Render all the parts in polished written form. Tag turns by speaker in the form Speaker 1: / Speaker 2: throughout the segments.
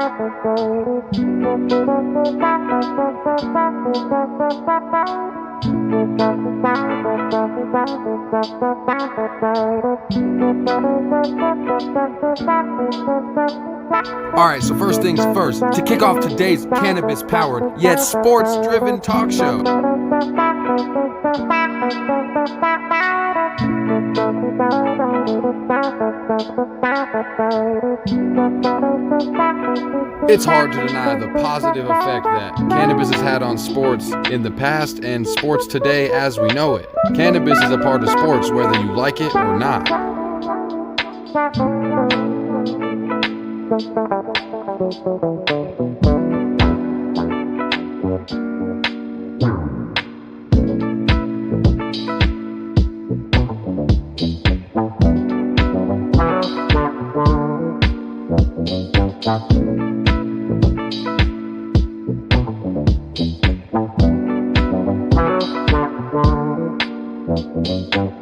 Speaker 1: All right, so first things first, to kick off today's cannabis-powered yet sports-driven talk show. It's hard to deny the positive effect that cannabis has had on sports in the past and sports today as we know it. Cannabis is a part of sports whether you like it or not.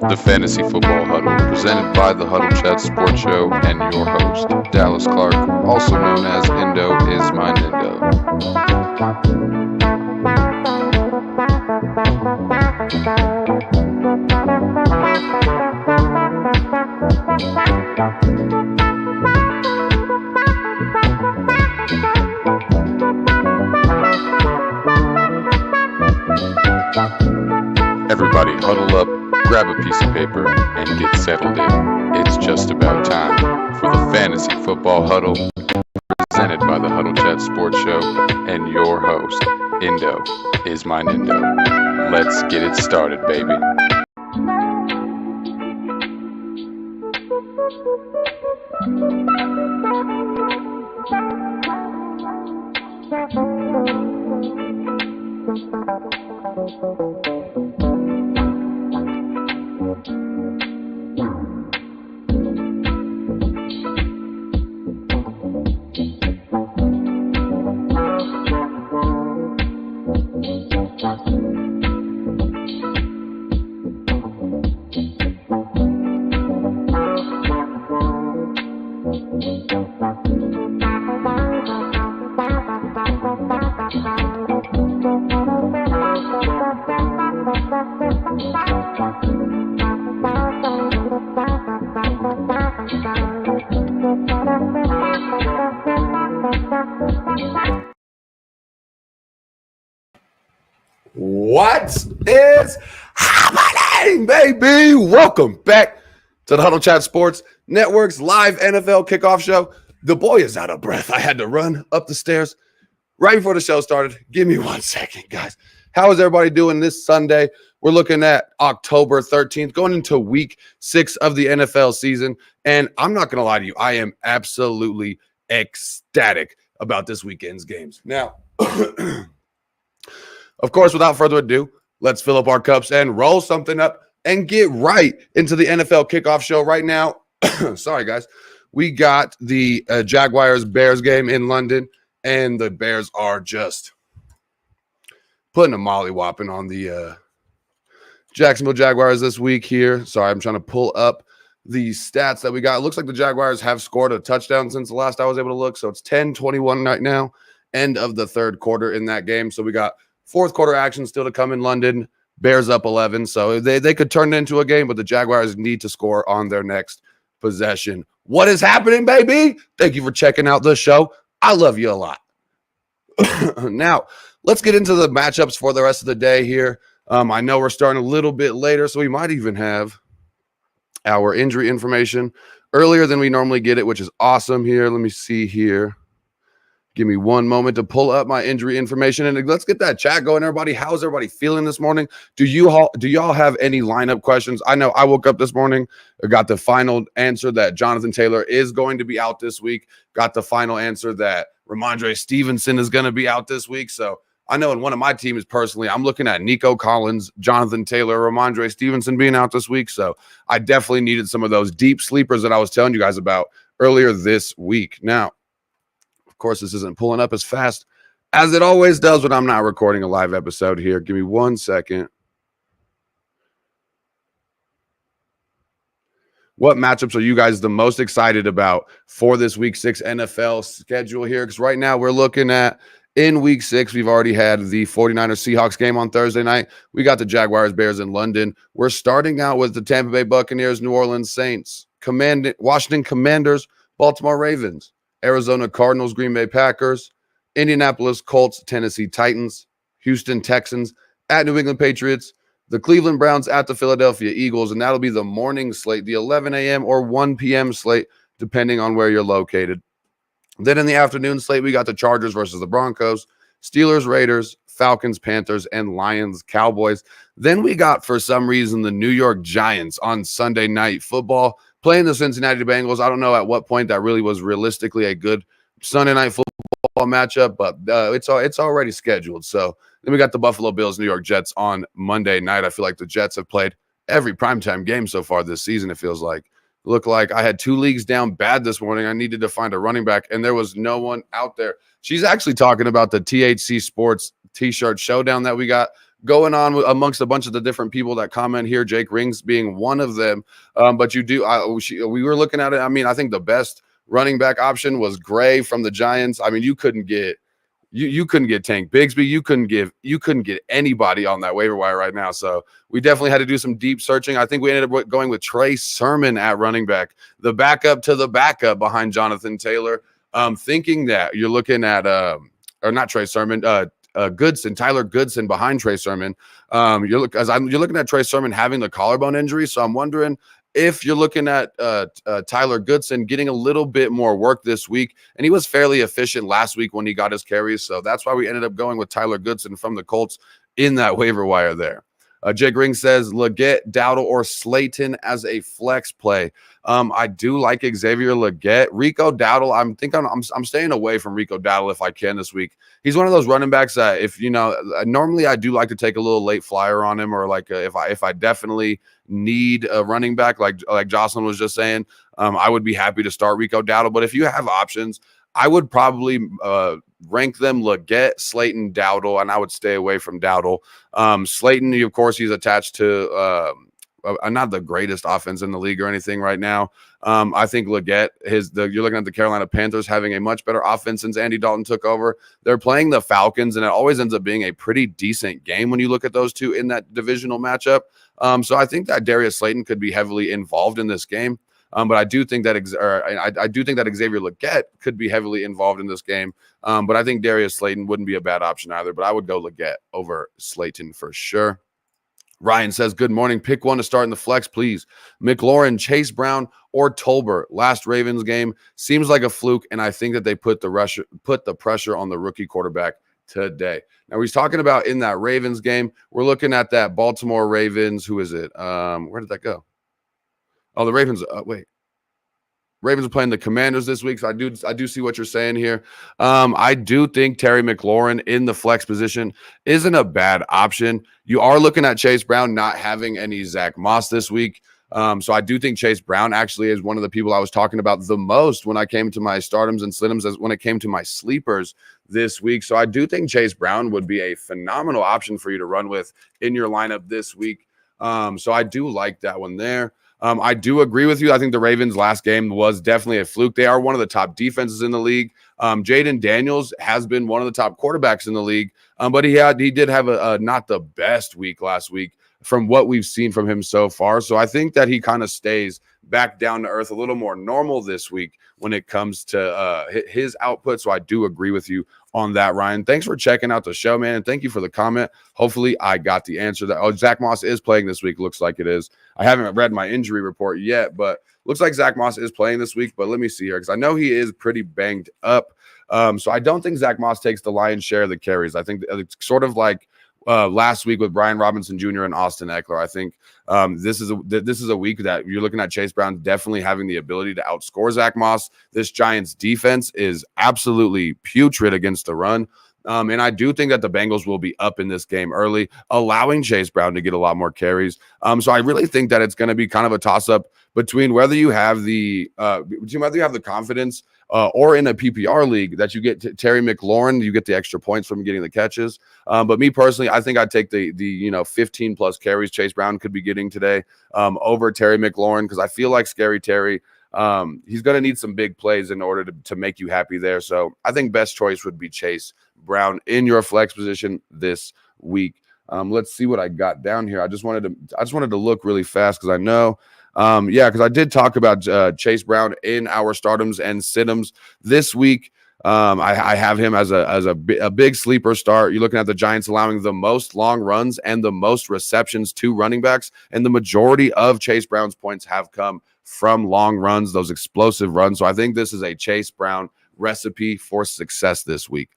Speaker 2: The Fantasy Football Huddle, presented by the Huddle Chat Sports Show and your host, Dallas Clark, also known as Indo is my Nindo. Everybody huddle up, grab a piece of paper, and get settled in. It's just about time for the Fantasy Football Huddle, presented by the Huddle Chat Sports Show and your host, Indo is my Nindo. Let's get it started, baby.
Speaker 3: What is happening, baby? Welcome back to the Huddle Chat Sports Network's live NFL kickoff show. The boy is out of breath. I had to run up the stairs right before the show started. Give me 1 second, guys. How is everybody doing this Sunday? We're looking at October 13th, going into week 6 of the NFL season. And I'm not going to lie to you, I am absolutely ecstatic about this weekend's games. Now, of course, without further ado, let's fill up our cups and roll something up and get right into the NFL kickoff show right now. Sorry, guys. We got the Jaguars-Bears game in London, and the Bears are just putting a mollywhopping on the Jacksonville Jaguars this week here. Sorry, I'm trying to pull up the stats that we got. It looks like the Jaguars have scored a touchdown since the last I was able to look, so it's 10-21 right now, end of the third quarter in that game. So we got fourth quarter action still to come in London. Bears up 11, so they could turn it into a game, but the Jaguars need to score on their next possession. What is happening, baby? Thank you for checking out the show. I love you a lot. Now, let's get into the matchups for the rest of the day here. I know we're starting a little bit later, so we might even have our injury information earlier than we normally get it, which is awesome here. Let me see here. Give me one moment to pull up my injury information, and let's get that chat going, everybody. How's everybody feeling this morning? Do y'all have any lineup questions? I know I woke up this morning, I got the final answer that Jonathan Taylor is going to be out this week, got the final answer that Ramondre Stevenson is going to be out this week. So I know in one of my teams personally, I'm looking at Nico Collins, Jonathan Taylor, Ramondre Stevenson being out this week. So I definitely needed some of those deep sleepers that I was telling you guys about earlier this week. Now, of course, this isn't pulling up as fast as it always does when I'm not recording a live episode here. Give me 1 second. what matchups are you guys the most excited about for this week 6 NFL schedule here? Because right now we're looking at in week 6, we've already had the 49ers Seahawks game on Thursday night. We got the Jaguars Bears in London. We're starting out with the Tampa Bay Buccaneers, New Orleans Saints, Washington Commanders, Baltimore Ravens, Arizona Cardinals, Green Bay Packers, Indianapolis Colts, Tennessee Titans, Houston Texans, at New England Patriots, the Cleveland Browns at the Philadelphia Eagles, and that'll be the morning slate, the 11 a.m. or 1 p.m. slate, depending on where you're located. Then in the afternoon slate, we got the Chargers versus the Broncos, Steelers, Raiders, Falcons, Panthers, and Lions, Cowboys. Then we got, for some reason, the New York Giants on Sunday Night Football playing the Cincinnati Bengals. I don't know at what point that really was realistically a good Sunday Night Football matchup, but it's already scheduled. So then we got the Buffalo Bills, New York Jets on Monday night. I feel like the Jets have played every primetime game so far this season, it feels like. Look like I had 2 leagues down bad this morning. I needed to find a running back, and there was no one out there. She's actually talking about the THC Sports T-shirt showdown that we got going on amongst a bunch of the different people that comment here, Jake Rings being one of them. But we were looking at it. I mean, I think the best running back option was Gray from the Giants. I mean, you couldn't get Tank Bigsby. You couldn't get anybody on that waiver wire right now. So we definitely had to do some deep searching. I think we ended up going with Trey Sermon at running back, the backup to the backup behind Jonathan Taylor. Thinking that you're looking at or not Trey Sermon, Goodson, Tyler Goodson behind Trey Sermon. You're looking at Trey Sermon having the collarbone injury. So I'm wondering if you're looking at Tyler Goodson getting a little bit more work this week, and he was fairly efficient last week when he got his carries. So that's why we ended up going with Tyler Goodson from the Colts in that waiver wire there. Jake Ring says Leggett, Dowdle, or Slayton as a flex play. I do like Xavier Leggett. Rico Dowdle, I'm staying away from Rico Dowdle if I can this week. He's one of those running backs that normally I do like to take a little late flyer on him, or like if I definitely need a running back like Jocelyn was just saying, I would be happy to start Rico Dowdle. But if you have options, I would probably rank them Leggett, Slayton, Dowdle, and I would stay away from Dowdle. Slayton, of course, he's attached to not the greatest offense in the league or anything right now. I think Leggett, you're looking at the Carolina Panthers having a much better offense since Andy Dalton took over. They're playing the Falcons, and it always ends up being a pretty decent game when you look at those two in that divisional matchup. So I think that Darius Slayton could be heavily involved in this game. But I do think that I do think that Xavier Leggett could be heavily involved in this game. But I think Darius Slayton wouldn't be a bad option either. But I would go Leggett over Slayton for sure. Ryan says, good morning. Pick one to start in the flex, please. McLaurin, Chase Brown, or Tolbert. Last Ravens game seems like a fluke, and I think that they put the pressure on the rookie quarterback today. Now, he's talking about in that Ravens game. We're looking at that Baltimore Ravens. Who is it? Where did that go? Oh, the Ravens. Ravens are playing the Commanders this week, so I do see what you're saying here. I do think Terry McLaurin in the flex position isn't a bad option. You are looking at Chase Brown not having any Zach Moss this week. So I do think Chase Brown actually is one of the people I was talking about the most when I came to my stardoms and slitums, as when it came to my sleepers this week. So I do think Chase Brown would be a phenomenal option for you to run with in your lineup this week. So I do like that one there. I do agree with you. I think the Ravens' last game was definitely a fluke. They are one of the top defenses in the league. Jaden Daniels has been one of the top quarterbacks in the league, but he did have a not the best week last week from what we've seen from him so far. So I think that he kind of stays back down to earth a little more normal this week when it comes to his output. So I do agree with you on that, Ryan. Thanks for checking out the show, man. And thank you for the comment. Hopefully I got the answer that, Zach Moss is playing this week. Looks like it is. I haven't read my injury report yet, but looks like Zach Moss is playing this week. But let me see here, because I know he is pretty banged up. So I don't think Zach Moss takes the lion's share of the carries. I think it's sort of like last week with Brian Robinson Jr. and Austin Eckler. I think this is a week that you're looking at Chase Brown definitely having the ability to outscore Zach Moss. This Giants defense is absolutely putrid against the run. And I do think that the Bengals will be up in this game early, allowing Chase Brown to get a lot more carries. So I really think that it's going to be kind of a toss-up between whether you have the confidence. or in a PPR league that you get Terry McLaurin, you get the extra points from getting the catches. But me personally, I think I'd take the 15 plus carries Chase Brown could be getting today over Terry McLaurin, because I feel like Scary Terry, he's going to need some big plays in order to make you happy there. So I think best choice would be Chase Brown in your flex position this week. Let's see what I got down here. I just wanted to look really fast because I know. Because I did talk about Chase Brown in our stardoms and situms this week. I have him as a big sleeper start. You're looking at the Giants allowing the most long runs and the most receptions to running backs, and the majority of Chase Brown's points have come from long runs, those explosive runs. So I think this is a Chase Brown recipe for success this week.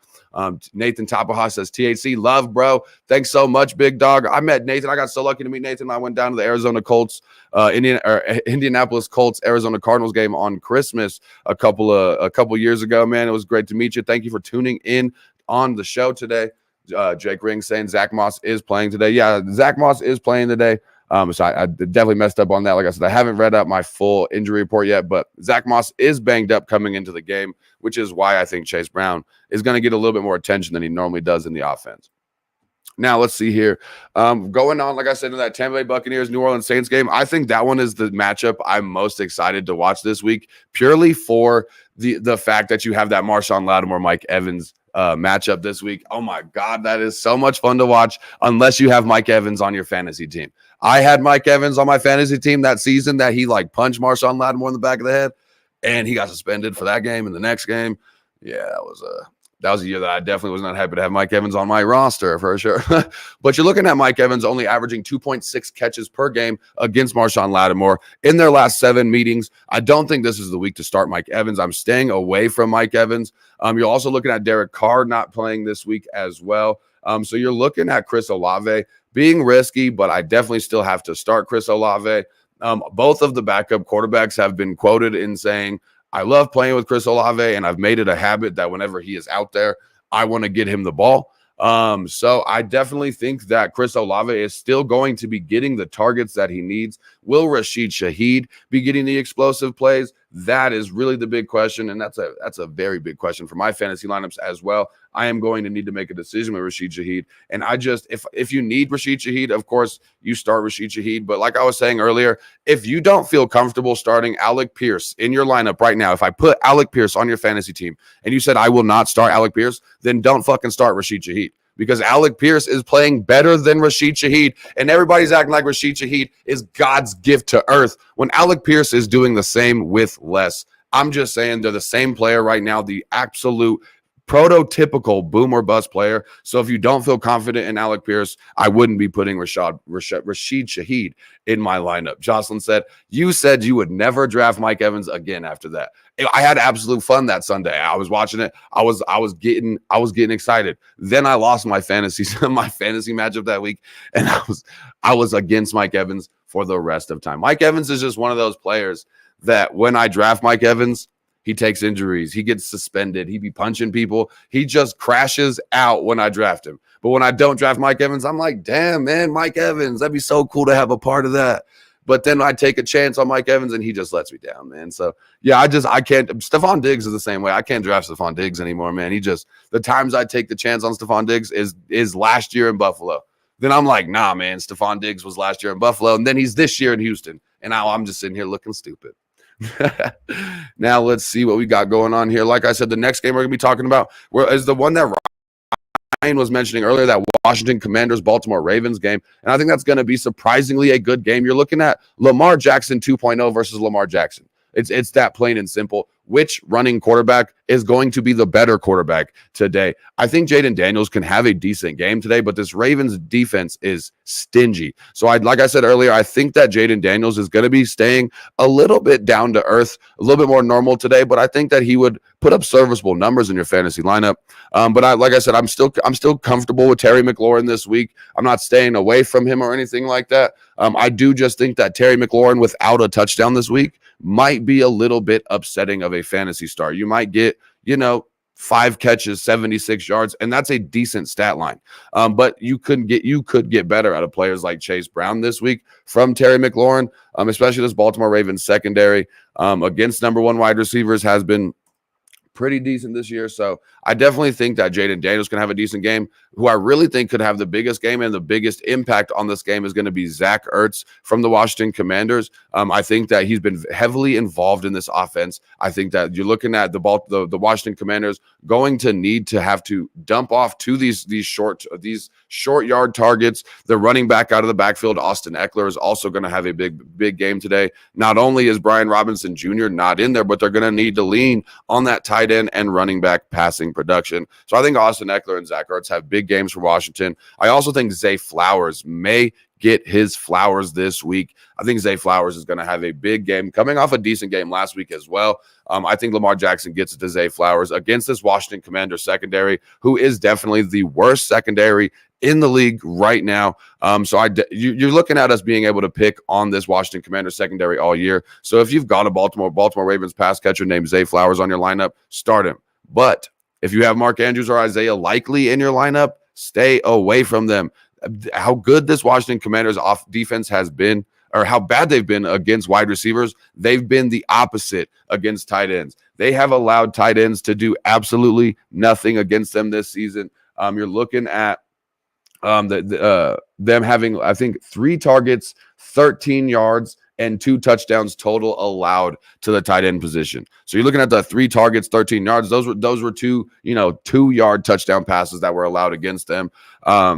Speaker 3: Nathan Tapaha says, THC, love, bro. Thanks so much, big dog. I met Nathan. I got so lucky to meet Nathan. I went down to the Arizona Colts, Indianapolis Colts, Arizona Cardinals game on Christmas a couple years ago, man. It was great to meet you. Thank you for tuning in on the show today. Jake Ring saying Zach Moss is playing today. Yeah, Zach Moss is playing today. So I definitely messed up on that. Like I said, I haven't read out my full injury report yet, but Zach Moss is banged up coming into the game, which is why I think Chase Brown is going to get a little bit more attention than he normally does in the offense. Now, let's see here. Going on, like I said, in that Tampa Bay Buccaneers, New Orleans Saints game, I think that one is the matchup I'm most excited to watch this week, purely for the fact that you have that Marshawn Lattimore, Mike Evans matchup this week. Oh, my God, that is so much fun to watch unless you have Mike Evans on your fantasy team. I had Mike Evans on my fantasy team that season that he punched Marshawn Lattimore in the back of the head, and he got suspended for that game and the next game. Yeah, that was a year that I definitely was not happy to have Mike Evans on my roster for sure. But you're looking at Mike Evans only averaging 2.6 catches per game against Marshawn Lattimore in their last 7 meetings. I don't think this is the week to start Mike Evans. I'm staying away from Mike Evans. You're also looking at Derek Carr not playing this week as well. So you're looking at Chris Olave being risky, but I definitely still have to start Chris Olave. Both of the backup quarterbacks have been quoted in saying, I love playing with Chris Olave, and I've made it a habit that whenever he is out there, I want to get him the ball. So I definitely think that Chris Olave is still going to be getting the targets that he needs. Will Rashid Shaheed be getting the explosive plays? That is really the big question, and that's a very big question for my fantasy lineups as well. I am going to need to make a decision with Rashid Shaheed, and if you need Rashid Shaheed, of course you start Rashid Shaheed. But like I was saying earlier, if you don't feel comfortable starting Alec Pierce in your lineup right now, if I put Alec Pierce on your fantasy team and you said I will not start Alec Pierce, then don't fucking start Rashid Shaheed. Because Alec Pierce is playing better than Rashid Shaheed, and everybody's acting like Rashid Shaheed is God's gift to earth when Alec Pierce is doing the same with less. I'm just saying they're the same player right now, the absolute prototypical boom or bust player. So if you don't feel confident in Alec Pierce, I wouldn't be putting Rashid Shaheed in my lineup. Jocelyn said, you said you would never draft Mike Evans again after that. I had absolute fun that Sunday. I was watching it. I was getting excited. Then I lost my fantasy matchup that week, and I was against Mike Evans for the rest of time. Mike Evans is just one of those players that when I draft Mike Evans, he takes injuries. He gets suspended. He be punching people. He just crashes out when I draft him. But when I don't draft Mike Evans, I'm like, damn, man, Mike Evans, that'd be so cool to have a part of that. But then I take a chance on Mike Evans, and he just lets me down, man. So, yeah, I can't. Stephon Diggs is the same way. I can't draft Stephon Diggs anymore, man. The times I take the chance on Stephon Diggs is last year in Buffalo. Then I'm like, nah, man, Stephon Diggs was last year in Buffalo, and then he's this year in Houston. And now I'm just sitting here looking stupid. Now let's see what we got going on here. Like I said, the next game we're going to be talking about is the one that Ryan was mentioning earlier, that Washington Commanders Baltimore Ravens game, and I think that's going to be surprisingly a good game. You're looking at Lamar Jackson 2.0 versus Lamar Jackson. It's that plain and simple. Which running quarterback is going to be the better quarterback today? I think Jaden Daniels can have a decent game today, but this Ravens defense is stingy. So like I said earlier, I think that Jaden Daniels is going to be staying a little bit down to earth, a little bit more normal today, but I think that he would put up serviceable numbers in your fantasy lineup. But like I said, I'm still comfortable with Terry McLaurin this week. I'm not staying away from him or anything like that. I do just think that Terry McLaurin without a touchdown this week might be a little bit upsetting of a fantasy start. You might get, 5 catches, 76 yards, and that's a decent stat line. But you could get better out of players like Chase Brown this week from Terry McLaurin, especially this Baltimore Ravens secondary against number 1 wide receivers has been pretty decent this year. So I definitely think that Jaden Daniels can have a decent game. Who I really think could have the biggest game and the biggest impact on this game is going to be Zach Ertz from the Washington Commanders. I think that he's been heavily involved in this offense. I think that you're looking at the Washington Commanders going to need to have to dump off to these short yard targets. The running back out of the backfield, Austin Eckler, is also going to have a big game today. Not only is Brian Robinson Jr. not in there, but they're going to need to lean on that tight end and running back passing production. So I think Austin Eckler and Zach Ertz have big games for Washington. I also think Zay Flowers may get his flowers this week. I think Zay Flowers is going to have a big game coming off a decent game last week as well. I think Lamar Jackson gets it to Zay Flowers against this Washington Commanders secondary, who is definitely the worst secondary in the league right now. You're looking at us being able to pick on this Washington Commanders secondary all year. So if you've got a Baltimore Ravens pass catcher named Zay Flowers on your lineup, start him. But if you have Mark Andrews or Isaiah Likely in your lineup, stay away from them. How good this Washington Commanders defense has been, or how bad they've been against wide receivers, they've been the opposite against tight ends. They have allowed tight ends to do absolutely nothing against them this season. You're looking at them having, I think, 3 targets, 13 yards, and 2 touchdowns total allowed to the tight end position. So you're looking at the 3 targets, 13 yards. Those were 2 2-yard touchdown passes that were allowed against them. I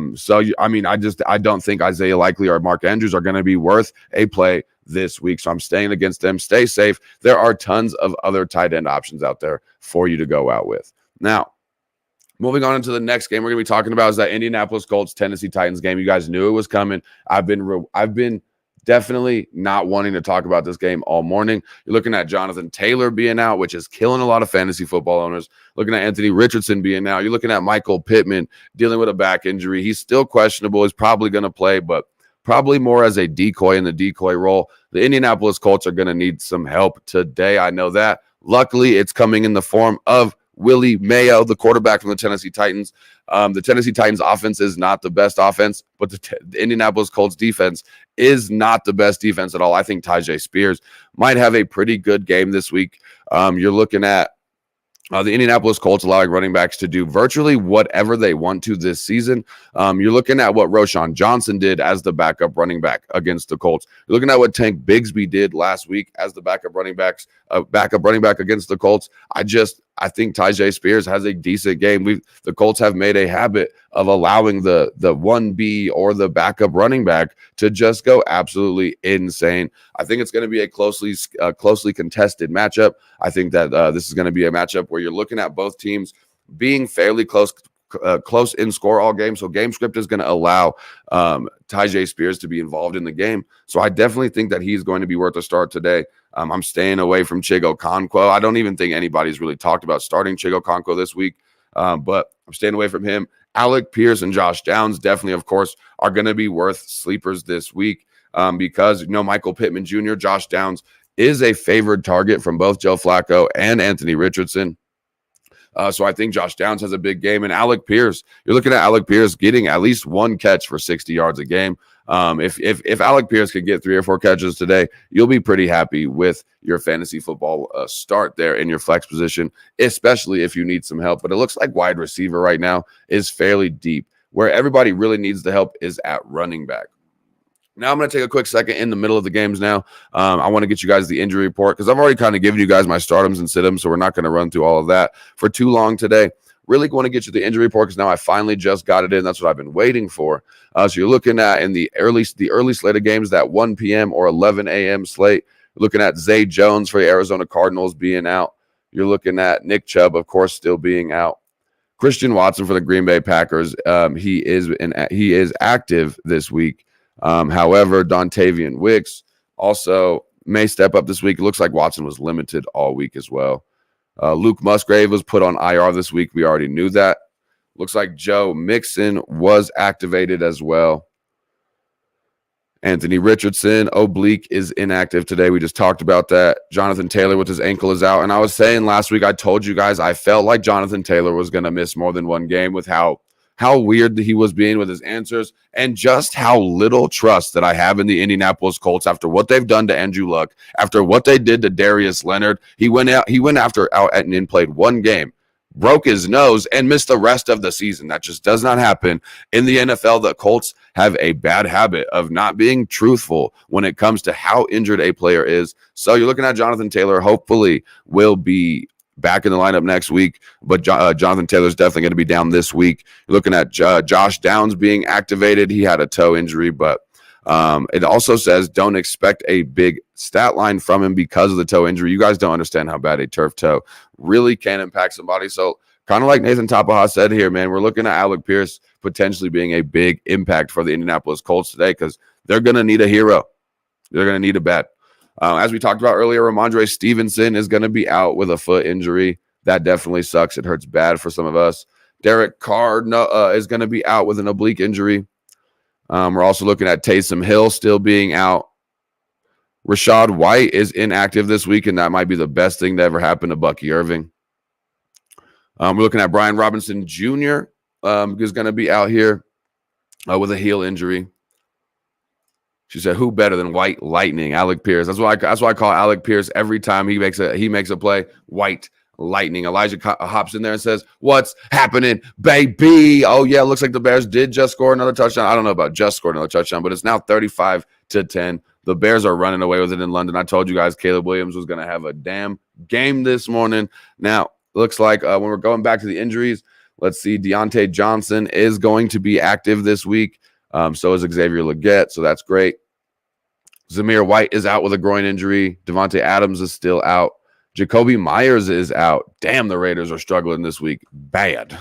Speaker 3: don't think Isaiah Likely or Mark Andrews are going to be worth a play this week. So I'm staying against them. Stay safe. There are tons of other tight end options out there for you to go out with. Now, moving on into the next game we're going to be talking about is that Indianapolis Colts Tennessee Titans game. You guys knew it was coming. I've been definitely not wanting to talk about this game all morning. You're looking at Jonathan Taylor being out, which is killing a lot of fantasy football owners. Looking at Anthony Richardson being out. You're looking at Michael Pittman dealing with a back injury. He's still questionable. He's probably going to play, but probably more as a decoy in the decoy role. The Indianapolis Colts are going to need some help today. I know that. Luckily, it's coming in the form of Willie Mayo, the quarterback from the Tennessee Titans. The Tennessee Titans offense is not the best offense, but the Indianapolis Colts defense is not the best defense at all. I think Tyjae Spears might have a pretty good game this week. You're looking at the Indianapolis Colts allowing running backs to do virtually whatever they want to this season. You're looking at what Roschon Johnson did as the backup running back against the Colts. You're looking at what Tank Bigsby did last week as the backup running back against the Colts. I think Tyjae Spears has a decent game. The Colts have made a habit of allowing the 1B or the backup running back to just go absolutely insane. I think it's going to be a closely contested matchup. I think that this is going to be a matchup where you're looking at both teams being fairly close in score all game. So game script is going to allow Tyjae Spears to be involved in the game. So I definitely think that he's going to be worth a start today. I'm staying away from Chigo Okonkwo. I don't even think anybody's really talked about starting Chigo Okonkwo this week, but I'm staying away from him. Alec Pierce and Josh Downs definitely, of course, are going to be worth sleepers this week because, Michael Pittman Jr., Josh Downs is a favored target from both Joe Flacco and Anthony Richardson. So I think Josh Downs has a big game. And Alec Pierce, you're looking at Alec Pierce getting at least 1 catch for 60 yards a game. If Alec Pierce can get 3 or 4 catches today, you'll be pretty happy with your fantasy football start there in your flex position, especially if you need some help. But it looks like wide receiver right now is fairly deep. Where everybody really needs the help is at running back. Now I'm going to take a quick second in the middle of the games now. I want to get you guys the injury report because I've already kind of given you guys my startums and situms, so we're not going to run through all of that for too long today. Really want to get you the injury report because now I finally just got it in. That's what I've been waiting for. So you're looking at in the early slate of games, that 1 p.m. or 11 a.m. slate. You're looking at Zay Jones for the Arizona Cardinals being out. You're looking at Nick Chubb, of course, still being out. Christian Watson for the Green Bay Packers. He is active this week. However, Dontavian Wicks also may step up this week. It looks like Watson was limited all week as well. Luke Musgrave was put on IR this week. We already knew that. Looks like Joe Mixon was activated as well. Anthony Richardson, oblique, is inactive today. We just talked about that. Jonathan Taylor with his ankle is out. And I was saying last week, I told you guys I felt like Jonathan Taylor was going to miss more than 1 game with how how weird he was being with his answers, and just how little trust that I have in the Indianapolis Colts after what they've done to Andrew Luck, after what they did to Darius Leonard. He went out and played one game, broke his nose, and missed the rest of the season. That just does not happen in the NFL. The Colts have a bad habit of not being truthful when it comes to how injured a player is. So you're looking at Jonathan Taylor, hopefully will be back in the lineup next week, but Jonathan Taylor's definitely going to be down this week. You're looking at Josh Downs being activated. He had a toe injury, but it also says don't expect a big stat line from him because of the toe injury. You guys don't understand how bad a turf toe really can impact somebody. So kind of like Nathan Tapaha said here, man, we're looking at Alec Pierce potentially being a big impact for the Indianapolis Colts today because they're going to need a hero. They're going to need a bat. As we talked about earlier, Ramondre Stevenson is going to be out with a foot injury. That definitely sucks. It hurts bad for some of us. Derek Carr is going to be out with an oblique injury. We're also looking at Taysom Hill still being out. Rashad White is inactive this week, and that might be the best thing to ever happen to Bucky Irving. We're looking at Brian Robinson Jr., who's going to be out here with a heel injury. She said, "Who better than White Lightning?" Alec Pierce. That's why I call Alec Pierce every time he makes a play. White Lightning. Elijah hops in there and says, "What's happening, baby?" Oh yeah, looks like the Bears did just score another touchdown. I don't know about just scored another touchdown, but it's now 35-10. The Bears are running away with it in London. I told you guys Caleb Williams was going to have a damn game this morning. Now looks like when we're going back to the injuries, let's see. Deontay Johnson is going to be active this week. So is Xavier Legette, so that's great. Zamir White is out with a groin injury. Devontae Adams is still out. Jacoby Myers is out. Damn, the Raiders are struggling this week. Bad.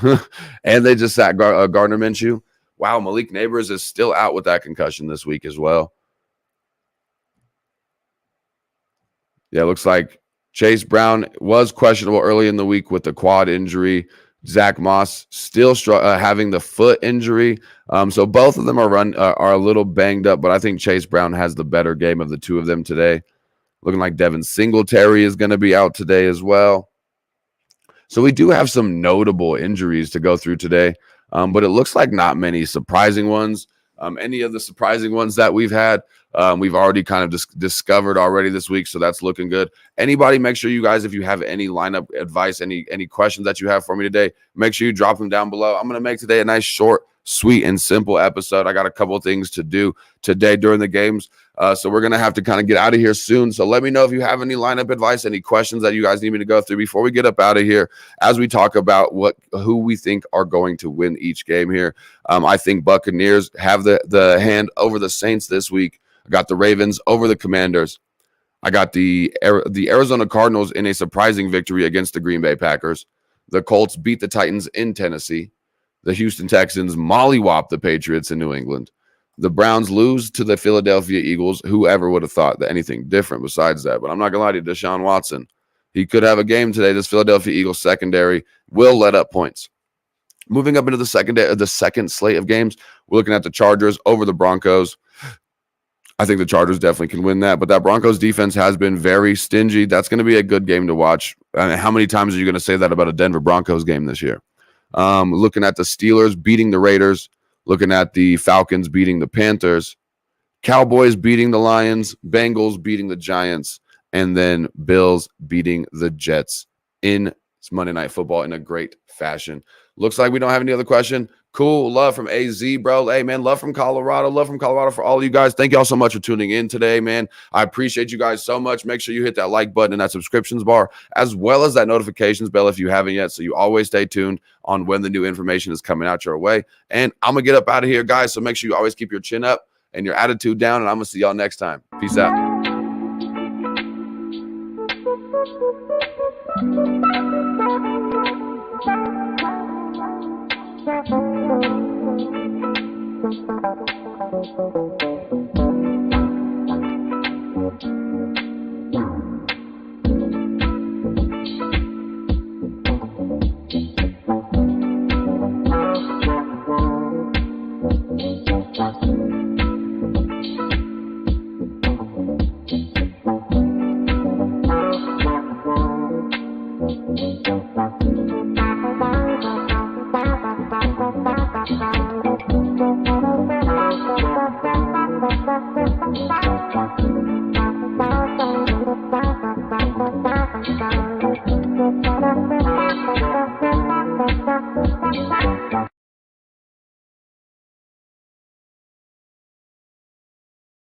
Speaker 3: And they just sat Gardner Minshew. Wow, Malik Neighbors is still out with that concussion this week as well. Yeah, looks like Chase Brown was questionable early in the week with the quad injury. Zach Moss still having the foot injury. So both of them are a little banged up, but I think Chase Brown has the better game of the two of them today. Looking like Devin Singletary is going to be out today as well. So we do have some notable injuries to go through today, but it looks like not many surprising ones. Any of the surprising ones that we've had, we've already kind of discovered already this week, so that's looking good. Anybody, make sure you guys, if you have any lineup advice, any questions that you have for me today, make sure you drop them down below. I'm going to make today a nice, short, sweet, and simple episode. I got a couple of things to do today during the games, so we're going to have to kind of get out of here soon. So let me know if you have any lineup advice, any questions that you guys need me to go through before we get up out of here as we talk about who we think are going to win each game here. I think Buccaneers have the hand over the Saints this week. I got the Ravens over the Commanders. I got the Arizona Cardinals in a surprising victory against the Green Bay Packers. The Colts beat the Titans in Tennessee. The Houston Texans mollywop the Patriots in New England. The Browns lose to the Philadelphia Eagles. Whoever would have thought that anything different besides that? But I'm not going to lie to you, Deshaun Watson. He could have a game today. This Philadelphia Eagles secondary will let up points. Moving up into the second slate of games, we're looking at the Chargers over the Broncos. I think the Chargers definitely can win that, but that Broncos defense has been very stingy. That's going to be a good game to watch. I mean, how many times are you going to say that about a Denver Broncos game this year? Looking at the Steelers beating the Raiders, looking at the Falcons beating the Panthers, Cowboys beating the Lions, Bengals beating the Giants, and then Bills beating the Jets in Monday Night Football in a great fashion. Looks like we don't have any other question. Cool. Love from AZ, bro. Hey, man, love from Colorado. Love from Colorado for all of you guys. Thank y'all so much for tuning in today, man. I appreciate you guys so much. Make sure you hit that like button and that subscriptions bar, as well as that notifications bell if you haven't yet, so you always stay tuned on when the new information is coming out your way. And I'm going to get up out of here, guys, so make sure you always keep your chin up and your attitude down, and I'm going to see y'all next time. Peace out.